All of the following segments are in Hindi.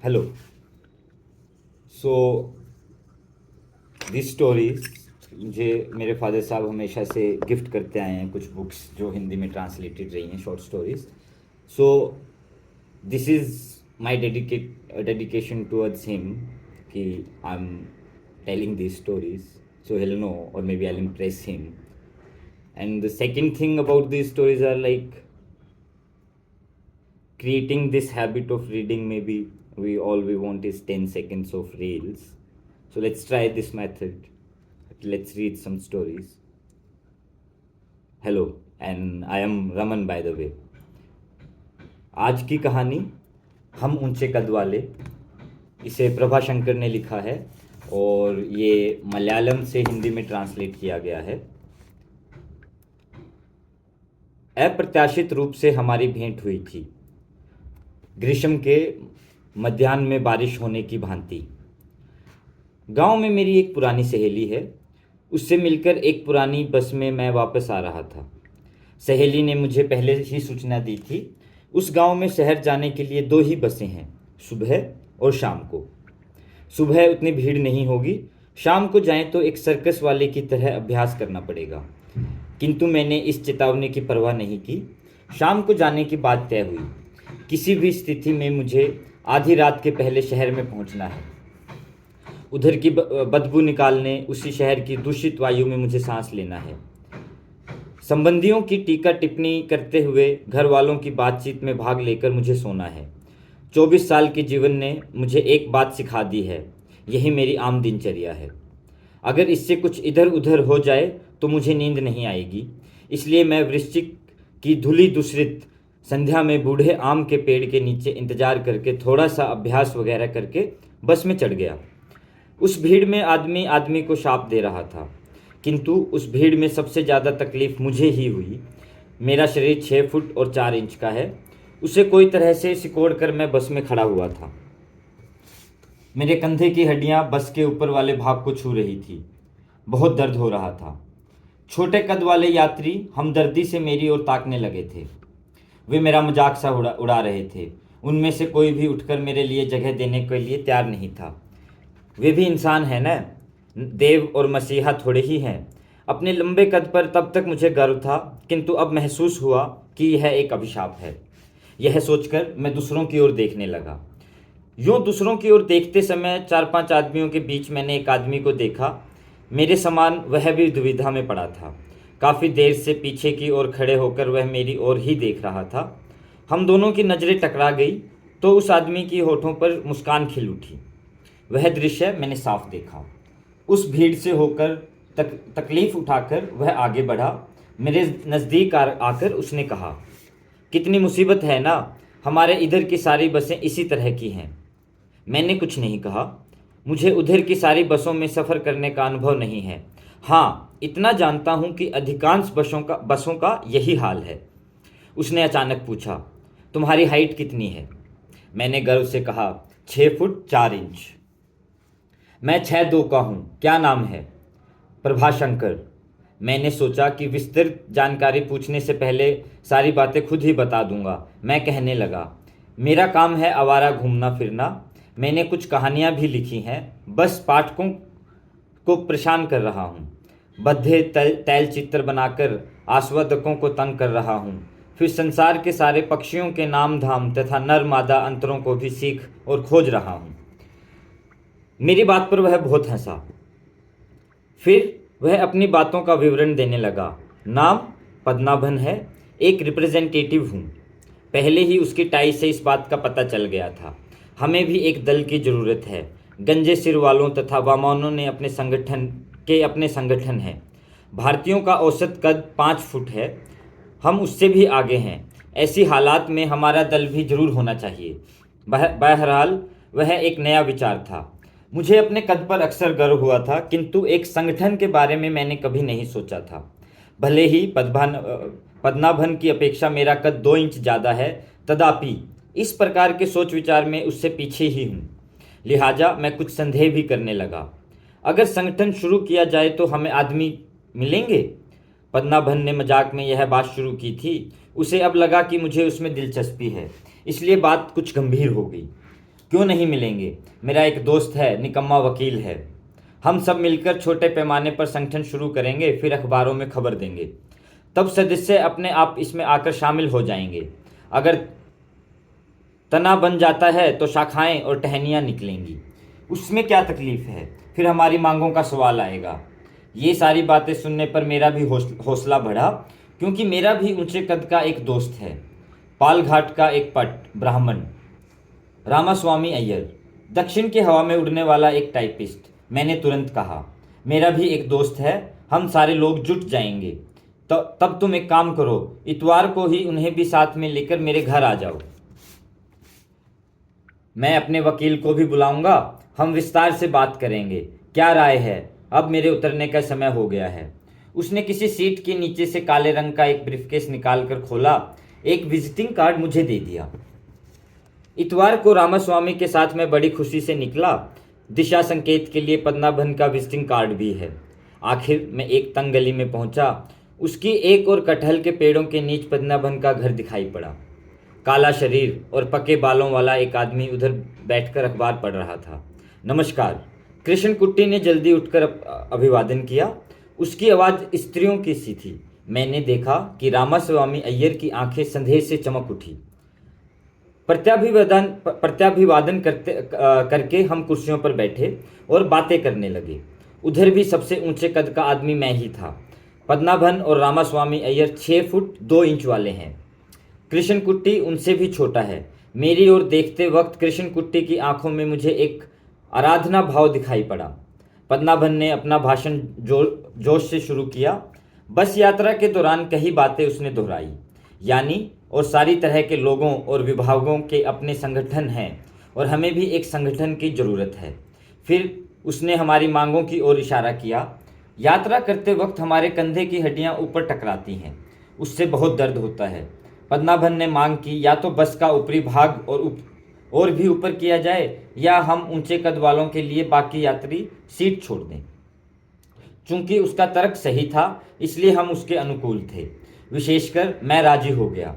हेलो। सो दिस स्टोरीज मुझे मेरे फादर साहब हमेशा से गिफ्ट करते आए हैं, कुछ बुक्स जो हिंदी में ट्रांसलेटेड रही हैं, short stories. So this is my dedication towards him कि I am telling this stories so he'll know or maybe I'll impress him. And the second thing about these stories are like creating this habit of reading. Maybe we want is 10 seconds of reels. So let's try this method. Let's read some stories. Hello, and I am Raman, by the way. आज की कहानी हम ऊंचे कद वाले, इसे प्रभा शंकर ने लिखा है और ये मलयालम से हिंदी में ट्रांसलेट किया गया है। अप्रत्याशित रूप से हमारी भेंट हुई थी, ग्रीष्म के मध्याह्न में बारिश होने की भांति। गांव में मेरी एक पुरानी सहेली है, उससे मिलकर एक पुरानी बस में मैं वापस आ रहा था। सहेली ने मुझे पहले ही सूचना दी थी। उस गांव में शहर जाने के लिए 2 ही बसें हैं, सुबह और शाम को। सुबह उतनी भीड़ नहीं होगी, शाम को जाएं तो एक सर्कस वाले की तरह अभ्यास करना पड़ेगा। किंतु मैंने इस चेतावनी की परवाह नहीं की। शाम को जाने की बात तय हुई। किसी भी स्थिति में मुझे आधी रात के पहले शहर में पहुंचना है। उधर की बदबू निकालने, उसी शहर की दूषित वायु में मुझे सांस लेना है। संबंधियों की टीका टिप्पणी करते हुए घर वालों की बातचीत में भाग लेकर मुझे सोना है। 24 साल के जीवन ने मुझे एक बात सिखा दी है, यही मेरी आम दिनचर्या है। अगर इससे कुछ इधर उधर हो जाए तो मुझे नींद नहीं आएगी। इसलिए मैं वृश्चिक की धुली दूसरित संध्या में बूढ़े आम के पेड़ के नीचे इंतजार करके थोड़ा सा अभ्यास वगैरह करके बस में चढ़ गया। उस भीड़ में आदमी आदमी को शाप दे रहा था, किंतु उस भीड़ में सबसे ज़्यादा तकलीफ मुझे ही हुई। मेरा शरीर 6 फुट और 4 इंच का है। उसे कोई तरह से सिकोड़ कर मैं बस में खड़ा हुआ था। मेरे कंधे की हड्डियां बस के ऊपर वाले भाग को छू रही थी। बहुत दर्द हो रहा था। छोटे कद वाले यात्री हमदर्दी से मेरी ओर ताकने लगे थे। वे मेरा मजाक सा उड़ा रहे थे। उनमें से कोई भी उठकर मेरे लिए जगह देने के लिए तैयार नहीं था। वे भी इंसान हैं न, देव और मसीहा थोड़े ही हैं। अपने लंबे कद पर तब तक मुझे गर्व था, किंतु अब महसूस हुआ कि यह एक अभिशाप है। यह सोचकर मैं दूसरों की ओर देखने लगा। यूं दूसरों की ओर देखते समय 4-5 आदमियों के बीच मैंने एक आदमी को देखा। मेरे समान वह भी दुविधा में पड़ा था। काफ़ी देर से पीछे की ओर खड़े होकर वह मेरी ओर ही देख रहा था। हम दोनों की नज़रें टकरा गई तो उस आदमी की होठों पर मुस्कान खिल उठी। वह दृश्य मैंने साफ देखा। उस भीड़ से होकर तकलीफ उठाकर वह आगे बढ़ा। मेरे नज़दीक आकर उसने कहा, कितनी मुसीबत है ना, हमारे इधर की सारी बसें इसी तरह की हैं। मैंने कुछ नहीं कहा। मुझे उधर की सारी बसों में सफ़र करने का अनुभव नहीं है। हाँ, इतना जानता हूँ कि अधिकांश बसों का यही हाल है। उसने अचानक पूछा, तुम्हारी हाइट कितनी है? मैंने गर्व से कहा, 6 फुट 4 इंच। मैं 6'2" का हूँ। क्या नाम है? प्रभाशंकर। मैंने सोचा कि विस्तृत जानकारी पूछने से पहले सारी बातें खुद ही बता दूंगा। मैं कहने लगा, मेरा काम है आवारा घूमना फिरना। मैंने कुछ कहानियाँ भी लिखी हैं, बस पाठकों को परेशान कर रहा हूँ। बद्धे तैल चित्र बनाकर आस्वादकों को तंग कर रहा हूँ। फिर संसार के सारे पक्षियों के नाम धाम तथा नर मादा अंतरों को भी सीख और खोज रहा हूँ। मेरी बात पर वह बहुत हंसा। फिर वह अपनी बातों का विवरण देने लगा। नाम पद्मनाभन है, एक रिप्रेजेंटेटिव हूँ। पहले ही उसकी टाई से इस बात का पता चल गया था। हमें भी एक दल की ज़रूरत है। गंजे सिर वालों तथा वामनों ने अपने संगठन हैं। भारतीयों का औसत कद 5 फुट है। हम उससे भी आगे हैं। ऐसी हालात में हमारा दल भी जरूर होना चाहिए। बहरहाल वह एक नया विचार था। मुझे अपने कद पर अक्सर गर्व हुआ था, किंतु एक संगठन के बारे में मैंने कभी नहीं सोचा था। भले ही पद्मनाभन की अपेक्षा मेरा कद 2 इंच ज़्यादा है, तथापि इस प्रकार के सोच विचार में उससे पीछे ही हूँ। लिहाजा मैं कुछ संदेह भी करने लगा। अगर संगठन शुरू किया जाए तो हमें आदमी मिलेंगे? पद्मनाभन ने मजाक में यह बात शुरू की थी। उसे अब लगा कि मुझे उसमें दिलचस्पी है, इसलिए बात कुछ गंभीर हो गई। क्यों नहीं मिलेंगे? मेरा एक दोस्त है, निकम्मा वकील है। हम सब मिलकर छोटे पैमाने पर संगठन शुरू करेंगे, फिर अखबारों में खबर देंगे। तब सदस्य अपने आप इसमें आकर शामिल हो जाएंगे। अगर तना बन जाता है तो शाखाएं और टहनियाँ निकलेंगी। उसमें क्या तकलीफ है? फिर हमारी मांगों का सवाल आएगा। ये सारी बातें सुनने पर मेरा भी हौसला बढ़ा, क्योंकि मेरा भी ऊंचे कद का एक दोस्त है, पालघाट का एक पट ब्राह्मण, रामास्वामी अय्यर, दक्षिण की हवा में उड़ने वाला एक टाइपिस्ट। मैंने तुरंत कहा, मेरा भी एक दोस्त है, हम सारे लोग जुट जाएंगे। तो तब तुम एक काम करो, इतवार को ही उन्हें भी साथ में लेकर मेरे घर आ जाओ। मैं अपने वकील को भी बुलाऊंगा, हम विस्तार से बात करेंगे। क्या राय है? अब मेरे उतरने का समय हो गया है। उसने किसी सीट के नीचे से काले रंग का एक ब्रीफकेस निकालकर खोला, एक विजिटिंग कार्ड मुझे दे दिया। इतवार को रामास्वामी के साथ मैं बड़ी खुशी से निकला। दिशा संकेत के लिए पद्मनाभन का विजिटिंग कार्ड भी है। आखिर मैं एक तंग गली में पहुंचा। उसकी एक और कटहल के पेड़ों के नीच पद्मनाभन का घर दिखाई पड़ा। काला शरीर और पके बालों वाला एक आदमी उधर बैठकर अखबार पढ़ रहा था। नमस्कार, कृष्ण कुट्टी ने जल्दी उठकर अभिवादन किया। उसकी आवाज़ स्त्रियों की सी थी। मैंने देखा कि रामास्वामी अय्यर की आंखें संदेह से चमक उठी। प्रत्याभिवादन करके हम कुर्सियों पर बैठे और बातें करने लगे। उधर भी सबसे ऊंचे कद का आदमी मैं ही था। पद्मनाभन और रामास्वामी अय्यर 6 फुट 2 इंच वाले हैं। कृष्ण कुट्टी उनसे भी छोटा है। मेरी ओर देखते वक्त कृष्ण कुट्टी की आंखों में मुझे एक आराधना भाव दिखाई पड़ा। पद्मनाभन ने अपना भाषण जोश से शुरू किया। बस यात्रा के दौरान कई बातें उसने दोहराई। यानी और सारी तरह के लोगों और विभागों के अपने संगठन हैं और हमें भी एक संगठन की ज़रूरत है। फिर उसने हमारी मांगों की ओर इशारा किया। यात्रा करते वक्त हमारे कंधे की हड्डियां ऊपर टकराती हैं, उससे बहुत दर्द होता है। पद्मनाभन ने मांग की, या तो बस का ऊपरी भाग और भी ऊपर किया जाए, या हम ऊंचे कद वालों के लिए बाकी यात्री सीट छोड़ दें। चूंकि उसका तर्क सही था, इसलिए हम उसके अनुकूल थे। विशेषकर मैं राजी हो गया।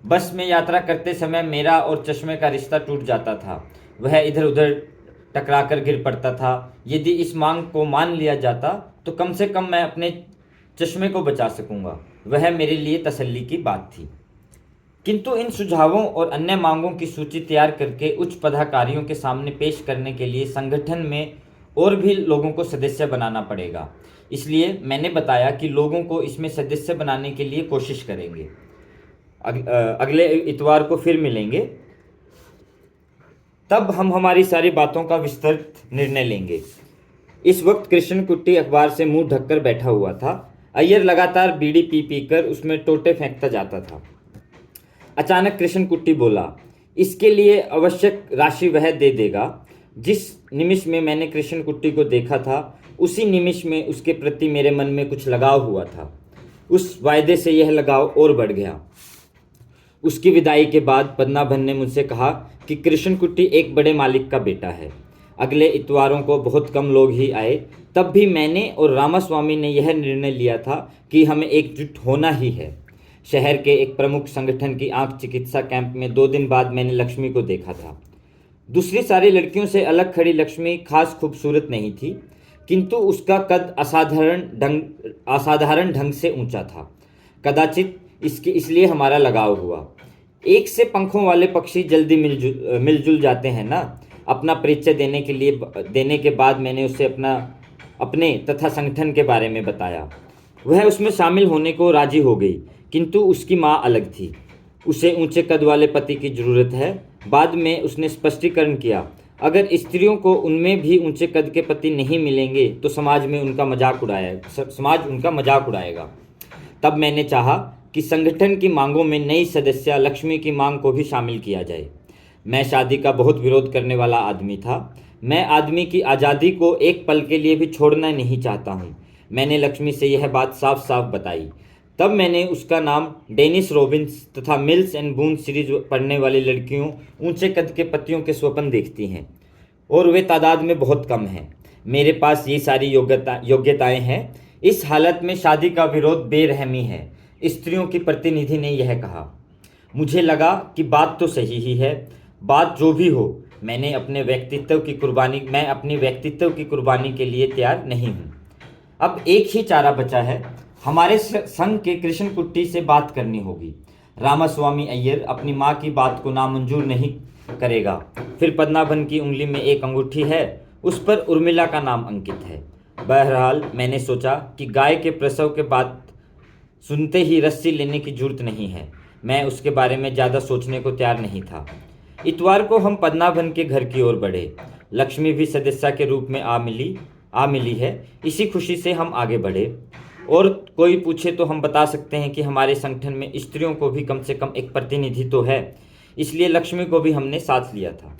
बस में यात्रा करते समय मेरा और चश्मे का रिश्ता टूट जाता था। वह इधर उधर टकराकर गिर पड़ता था। यदि इस मांग को मान लिया जाता तो कम से कम मैं अपने चश्मे को बचा सकूंगा। वह मेरे लिए तसल्ली की बात थी। किंतु इन सुझावों और अन्य मांगों की सूची तैयार करके उच्च पदाधिकारियों के सामने पेश करने के लिए संगठन में और भी लोगों को सदस्य बनाना पड़ेगा। इसलिए मैंने बताया कि लोगों को इसमें सदस्य बनाने के लिए कोशिश करेंगे। अगले इतवार को फिर मिलेंगे, तब हम हमारी सारी बातों का विस्तृत निर्णय लेंगे। इस वक्त कृष्ण कुट्टी अखबार से मुंह ढककर बैठा हुआ था। अय्यर लगातार बीड़ी पी कर उसमें टोटे फेंकता जाता था। अचानक कृष्ण कुट्टी बोला, इसके लिए आवश्यक राशि वह दे देगा। जिस निमिष में मैंने कृष्ण कुट्टी को देखा था, उसी निमिष में उसके प्रति मेरे मन में कुछ लगाव हुआ था। उस वायदे से यह लगाव और बढ़ गया। उसकी विदाई के बाद पद्मनाभन ने मुझसे कहा कि कृष्ण कुट्टी एक बड़े मालिक का बेटा है। अगले इतवारों को बहुत कम लोग ही आए। तब भी मैंने और रामास्वामी ने यह निर्णय लिया था कि हमें एकजुट होना ही है। शहर के एक प्रमुख संगठन की आंख चिकित्सा कैंप में 2 दिन बाद मैंने लक्ष्मी को देखा था। दूसरी सारी लड़कियों से अलग खड़ी लक्ष्मी खास खूबसूरत नहीं थी, किंतु उसका कद असाधारण ढंग से ऊंचा था। कदाचित इसलिए हमारा लगाव हुआ। एक से पंखों वाले पक्षी जल्दी मिलजुल जाते हैं ना। अपना परिचय देने के बाद मैंने उसे अपने तथा संगठन के बारे में बताया। वह उसमें शामिल होने को राजी हो गई, किंतु उसकी माँ अलग थी। उसे ऊंचे कद वाले पति की ज़रूरत है। बाद में उसने स्पष्टीकरण किया, अगर स्त्रियों को उनमें भी ऊंचे कद के पति नहीं मिलेंगे तो समाज उनका मजाक उड़ाएगा। तब मैंने चाहा कि संगठन की मांगों में नई सदस्य लक्ष्मी की मांग को भी शामिल किया जाए। मैं शादी का बहुत विरोध करने वाला आदमी था। मैं आदमी की आज़ादी को एक पल के लिए भी छोड़ना नहीं चाहता हूँ। मैंने लक्ष्मी से यह बात साफ साफ बताई। तब मैंने उसका नाम डेनिस रॉबिन्स तथा मिल्स एंड बून सीरीज पढ़ने वाली लड़कियों ऊंचे कद के पतियों के स्वप्न देखती हैं, और वे तादाद में बहुत कम हैं। मेरे पास ये सारी योग्यताएं हैं। इस हालत में शादी का विरोध बेरहमी है, स्त्रियों की प्रतिनिधि ने यह कहा। मुझे लगा कि बात तो सही ही है। बात जो भी हो, मैं अपने व्यक्तित्व की कुर्बानी के लिए तैयार नहीं हूँ। अब एक ही चारा बचा है, हमारे संघ के कृष्ण कुट्टी से बात करनी होगी। रामास्वामी अय्यर अपनी माँ की बात को नामंजूर नहीं करेगा। फिर पद्मनाभन की उंगली में एक अंगूठी है, उस पर उर्मिला का नाम अंकित है। बहरहाल मैंने सोचा कि गाय के प्रसव के बाद सुनते ही रस्सी लेने की जरूरत नहीं है। मैं उसके बारे में ज़्यादा सोचने को तैयार नहीं था। इतवार को हम पद्मनाभन के घर की ओर बढ़े। लक्ष्मी भी सदस्या के रूप में आ मिली है। इसी खुशी से हम आगे बढ़े। और कोई पूछे तो हम बता सकते हैं कि हमारे संगठन में स्त्रियों को भी कम से कम एक प्रतिनिधि तो है, इसलिए लक्ष्मी को भी हमने साथ लिया था।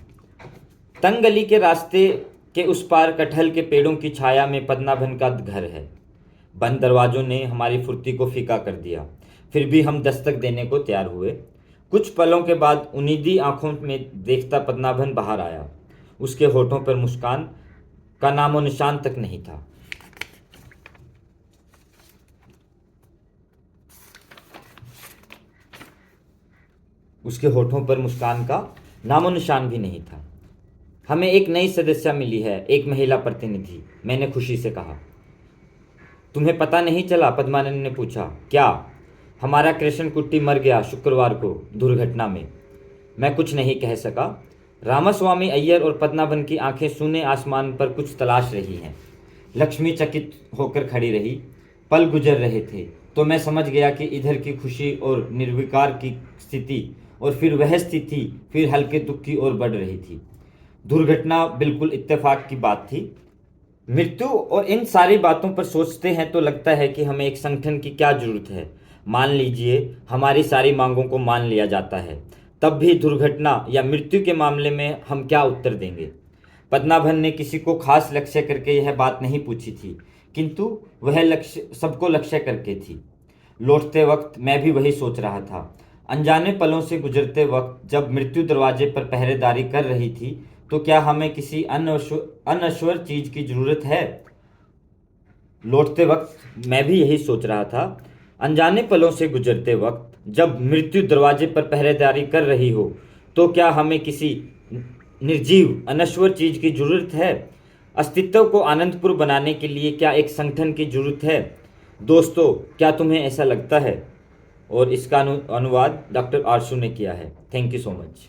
तंग गली के रास्ते के उस पार कटहल के पेड़ों की छाया में पद्मनाभन का घर है। बंद दरवाजों ने हमारी फुर्ती को फीका कर दिया, फिर भी हम दस्तक देने को तैयार हुए। कुछ पलों के बाद उन्नीदी आंखों में देखता पद्मनाभन बाहर आया। उसके होठों पर मुस्कान का नामो निशान तक नहीं था। उसके होठों पर मुस्कान का नामो निशान भी नहीं था। हमें एक नई सदस्य मिली है, एक महिला प्रतिनिधि, मैंने खुशी से कहा। तुम्हें पता नहीं चला? पद्मानंद ने पूछा। क्या? हमारा कृष्ण कुट्टी मर गया शुक्रवार को दुर्घटना में। मैं कुछ नहीं कह सका। रामास्वामी अय्यर और पद्मनाभन की आंखें शून्य आसमान पर कुछ तलाश रही हैं। लक्ष्मी चकित होकर खड़ी रही। पल गुजर रहे थे तो मैं समझ गया कि इधर की खुशी और निर्विकार की स्थिति और फिर वह स्थिति फिर हल्के दुख की ओर बढ़ रही थी। दुर्घटना बिल्कुल इत्तेफाक की बात थी। मृत्यु और इन सारी बातों पर सोचते हैं तो लगता है कि हमें एक संगठन की क्या जरूरत है। मान लीजिए हमारी सारी मांगों को मान लिया जाता है, तब भी दुर्घटना या मृत्यु के मामले में हम क्या उत्तर देंगे? पद्मनाभन ने किसी को खास लक्ष्य करके यह बात नहीं पूछी थी, किंतु वह लक्ष्य सबको लक्ष्य करके थी। लौटते वक्त मैं भी वही सोच रहा था। अनजाने पलों से गुजरते वक्त जब मृत्यु दरवाजे पर पहरेदारी कर रही थी, तो क्या हमें किसी अनश्वर चीज की जरूरत है? लौटते वक्त मैं भी यही सोच रहा था। अनजाने पलों से गुजरते वक्त जब मृत्यु दरवाजे पर पहरेदारी कर रही हो, तो क्या हमें किसी निर्जीव अनश्वर चीज की जरूरत है? अस्तित्व को आनंदपूर्ण बनाने के लिए क्या एक संगठन की जरूरत है? दोस्तों, क्या तुम्हें ऐसा लगता है? और इसका अनुवाद डॉक्टर आरशु ने किया है। Thank you so much.